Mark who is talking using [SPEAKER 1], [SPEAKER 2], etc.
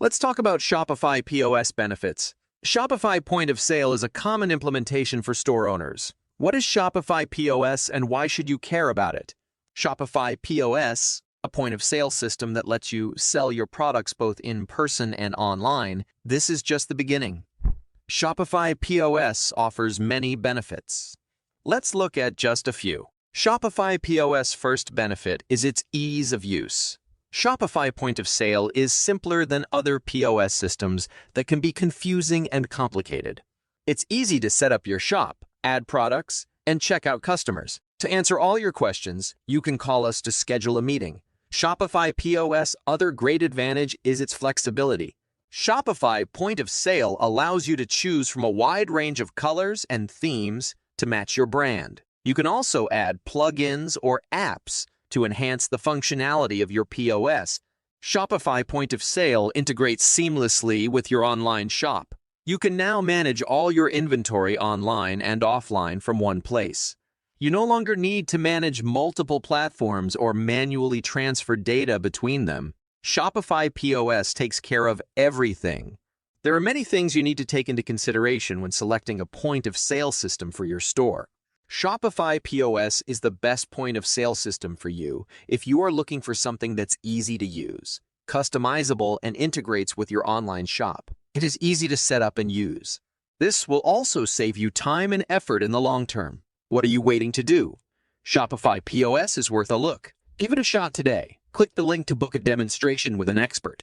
[SPEAKER 1] Let's talk about Shopify POS benefits. Shopify Point of Sale is a common implementation for store owners. What is Shopify POS and why should you care about it? Shopify POS, a point of sale system that lets you sell your products both in person and online. This is just the beginning. Shopify POS offers many benefits. Let's look at just a few. Shopify POS first benefit is its ease of use. Shopify Point of Sale is simpler than other POS systems that can be confusing and complicated. It's easy to set up your shop, add products, and check out customers. To answer all your questions, you can call us to schedule a meeting. Shopify POS' other great advantage is its flexibility. Shopify Point of Sale allows you to choose from a wide range of colors and themes to match your brand. You can also add plugins or apps to enhance the functionality of your POS. Shopify Point of Sale integrates seamlessly with your online shop. You can now manage all your inventory online and offline from one place. You no longer need to manage multiple platforms or manually transfer data between them. Shopify POS takes care of everything. There are many things you need to take into consideration when selecting a point of sale system for your store. Shopify POS is the best point of sale system for you if you are looking for something that's easy to use, customizable, and integrates with your online shop. It is easy to set up and use. This will also save you time and effort in the long term. What are you waiting to do? Shopify POS is worth a look. Give it a shot today. Click the link to book a demonstration with an expert.